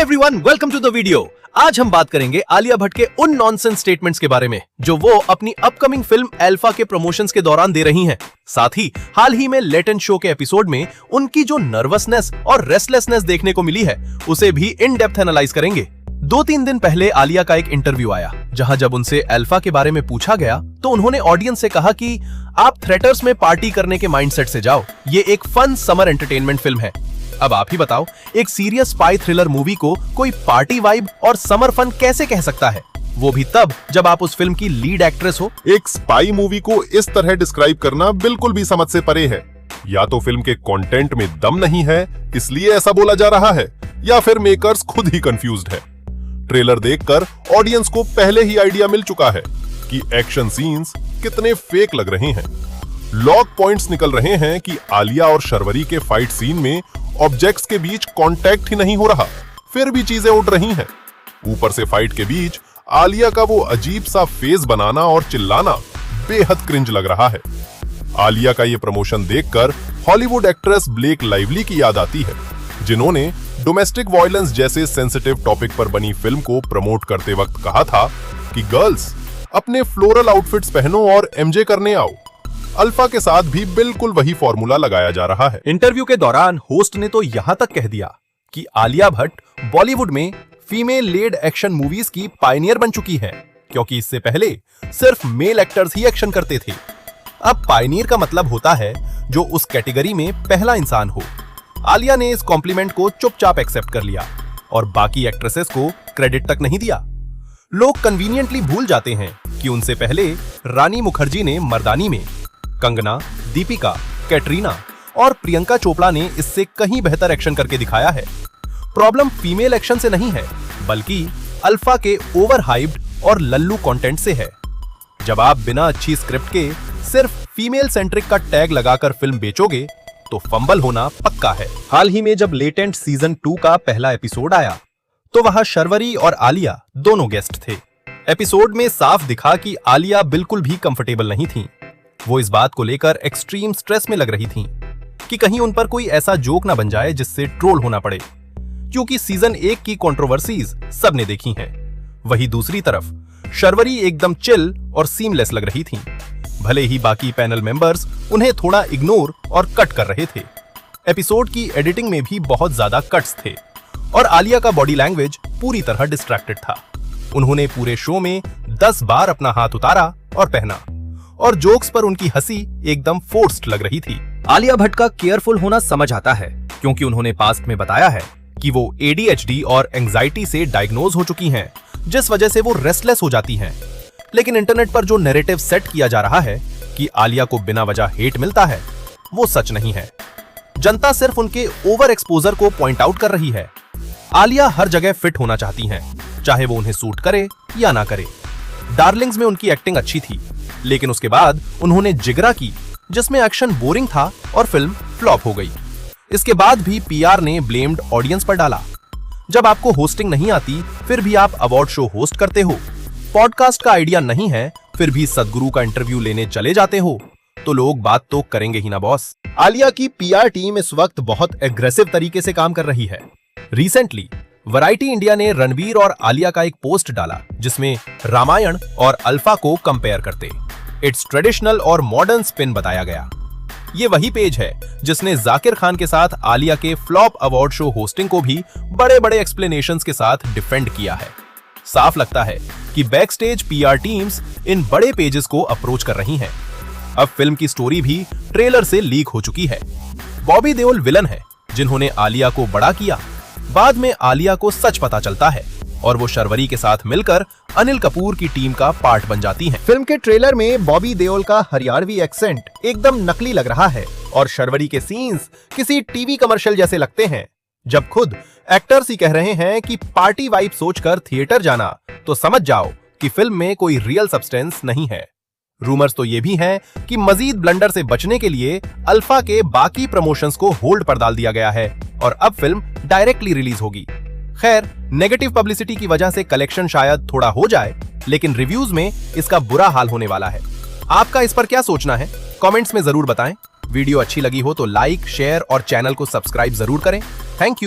Everyone, welcome to the video. आज हम बात करेंगे आलिया भट्ट के उन नॉनसेंस स्टेटमेंट्स के बारे में जो वो अपनी अपकमिंग फिल्म अल्फा के प्रमोशंस के दौरान दे रही हैं। साथ ही हाल ही में लेट एंड शो के एपिसोड में उनकी जो नर्वसनेस और रेस्टलेसनेस देखने को मिली है उसे भी इन डेप्थ एनालाइज करेंगे। 2-3 दिन पहले आलिया का एक इंटरव्यू आया जहां जब उनसे अल्फा के बारे में पूछा गया तो उन्होंने ऑडियंस से कहा कि आप थिएटर्स में पार्टी करने के माइंडसेट से जाओ, ये एक फन समर एंटरटेनमेंट फिल्म है। अब आप ही बताओ, एक सीरियस स्पाई थ्रिलर मूवी को कोई पार्टी वाइब और समर फन कैसे कह सकता है, वो भी तब जब आप उस फिल्म की लीड एक्ट्रेस हो। एक स्पाई मूवी को इस तरह डिस्क्राइब करना बिल्कुल भी समझ से परे है। या तो फिल्म के कंटेंट में दम नहीं है इसलिए ऐसा बोला जा रहा है, या फिर मेकर्स खुद ही कंफ्यूज्ड है। ट्रेलर देखकर ऑडियंस को पहले ही आइडिया मिल चुका है कि एक्शन सीन्स कितने फेक लग रहे हैं। लॉक पॉइंट्स निकल रहे हैं कि आलिया और शर्वरी के फाइट सीन में ऑब्जेक्ट्स के बीच कांटेक्ट ही नहीं हो रहा, फिर भी चीजें उड़ रही हैं। ऊपर से फाइट के बीच आलिया का वो अजीब सा फेस बनाना और चिल्लाना बेहद क्रिंज लग रहा है। आलिया का ये प्रमोशन देखकर हॉलीवुड एक्ट्रेस ब्लेक लाइवली की याद आती है, जिन्होंने डोमेस्टिक वायलेंस जैसे सेंसिटिव टॉपिक पर बनी फिल्म को प्रमोट करते वक्त कहा था कि गर्ल्स अपने फ्लोरल आउटफिट्स पहनो और एमजे करने आओ। अल्फा के साथ भी बिल्कुल वही फॉर्मूला लगाया जा रहा है। इंटरव्यू के दौरान होस्ट ने तो यहां तक कह दिया कि आलिया भट्ट बॉलीवुड में फीमेल लीड एक्शन मूवीज की पायनियर बन चुकी है, क्योंकि इससे पहले सिर्फ मेल एक्टर्स ही एक्शन करते थे। अब पायनियर का मतलब होता है जो उस कैटेगरी में पहला इंसान हो। आलिया ने इस कॉम्प्लीमेंट को चुपचाप एक्सेप्ट कर लिया और बाकी एक्ट्रेसेस को क्रेडिट तक नहीं दिया। लोग कन्वीनियंटली भूल जाते हैं कि उनसे पहले रानी मुखर्जी ने मर्दानी में, कंगना, दीपिका, कैटरीना और प्रियंका चोपड़ा ने इससे कहीं बेहतर एक्शन करके दिखाया है। प्रॉब्लम फीमेल एक्शन से नहीं है, बल्कि अल्फा के ओवर हाइप्ड और लल्लू कंटेंट से है। जब आप बिना अच्छी स्क्रिप्ट के सिर्फ फीमेल सेंट्रिक का टैग लगाकर फिल्म बेचोगे तो फंबल होना पक्का है। हाल ही में जब लेटेंट सीजन 2 का पहला एपिसोड आया तो वहां शर्वरी और आलिया दोनों गेस्ट थे। एपिसोड में साफ दिखा कि आलिया बिल्कुल भी कंफर्टेबल नहीं थी। वो इस बात को लेकर एक्सट्रीम स्ट्रेस में लग रही थीं कि कहीं उन पर कोई ऐसा जोक ना बन जाए जिससे ट्रोल होना पड़े, क्योंकि सीजन 1 की कंट्रोवर्सीज सबने देखी हैं। वही दूसरी तरफ शर्वरी एकदम चिल और सीमलेस लग रही थीं। भले ही बाकी पैनल मेंबर्स उन्हें थोड़ा इग्नोर और कट कर रहे थे। एपिसोड की एडिटिंग में भी बहुत ज्यादा कट्स थे और आलिया का बॉडी लैंग्वेज पूरी तरह डिस्ट्रैक्टेड था। उन्होंने पूरे शो में 10 बार अपना हाथ उतारा और पहना, और जोक्स पर उनकी हंसी एकदम फोर्स्ड लग रही थी। आलिया भट्ट का केयरफुल होना समझ आता है, क्योंकि उन्होंने पास्ट में बताया है कि वो ADHD और एंजाइटी से डायग्नोज हो चुकी हैं, जिस वजह से वो रेस्टलेस हो जाती हैं। लेकिन इंटरनेट पर जो नैरेटिव सेट किया जा रहा है कि आलिया को बिना वजह हेट मिलता है, वो सच नहीं है। जनता सिर्फ उनके ओवर एक्सपोजर को पॉइंट आउट कर रही है। आलिया हर जगह फिट होना चाहती हैं, चाहे वो उन्हें सूट करे या ना करे। डार्लिंग्स में उनकी एक्टिंग अच्छी थी, लेकिन उसके बाद उन्होंने जिगरा की, जिसमें एक्शन बोरिंग था और फिल्म फ्लॉप हो गई। इसके बाद भी PR ने ब्लेम्ड ऑडियंस पर डाला। जब आपको होस्टिंग नहीं आती फिर भी आप अवार्ड शो होस्ट करते हो, पॉडकास्ट का आइडिया नहीं है फिर भी सदगुरु का इंटरव्यू लेने चले जाते हो, तो लोग बात तो करेंगे ही ना बॉस। आलिया की PR टीम इस वक्त बहुत एग्रेसिव तरीके से काम कर रही है। रिसेंटली वैरायटी इंडिया ने रणवीर और आलिया का एक पोस्ट डाला जिसमें रामायण और अल्फा को कंपेयर करते इट्स ट्रेडिशनल और मॉडर्न स्पिन बताया गया। ये वही पेज है जिसने जाकिर खान के साथ आलिया के फ्लॉप अवार्ड शो होस्टिंग को भी बड़े बड़े एक्सप्लेनेशंस के साथ डिफेंड किया है। साफ लगता है कि back stage PR teams in बड़े पेजेस को अप्रोच कर रही हैं। अब फिल्म की स्टोरी भी ट्रेलर से लीक हो चुकी है। बॉबी देओल विलन है जिन्होंने आलिया को बड़ा किया। बाद में आलिया को सच पता चलता है और वो शर्वरी के साथ मिलकर अनिल कपूर की टीम का पार्ट बन जाती हैं। फिल्म के ट्रेलर में बॉबी देओल का हरियाणवी एक्सेंट एकदम नकली लग रहा है और शर्वरी के सीन्स किसी टीवी कमर्शियल जैसे लगते हैं। जब खुद एक्टर्स ही कह रहे हैं कि पार्टी वाइब सोचकर थिएटर जाना, तो समझ जाओ कि फिल्म में कोई रियल सब्सटेंस नहीं है। रूमर्स तो ये भी हैं कि मजीद ब्लंडर से बचने के लिए अल्फा के बाकी प्रमोशंस को होल्ड पर डाल दिया गया है और अब फिल्म डायरेक्टली रिलीज होगी। खैर, नेगेटिव पब्लिसिटी की वजह से कलेक्शन शायद थोड़ा हो जाए, लेकिन रिव्यूज में इसका बुरा हाल होने वाला है। आपका इस पर क्या सोचना है, कमेंट्स में जरूर बताएं। वीडियो अच्छी लगी हो तो लाइक, शेयर और चैनल को सब्सक्राइब जरूर करें। Thank you.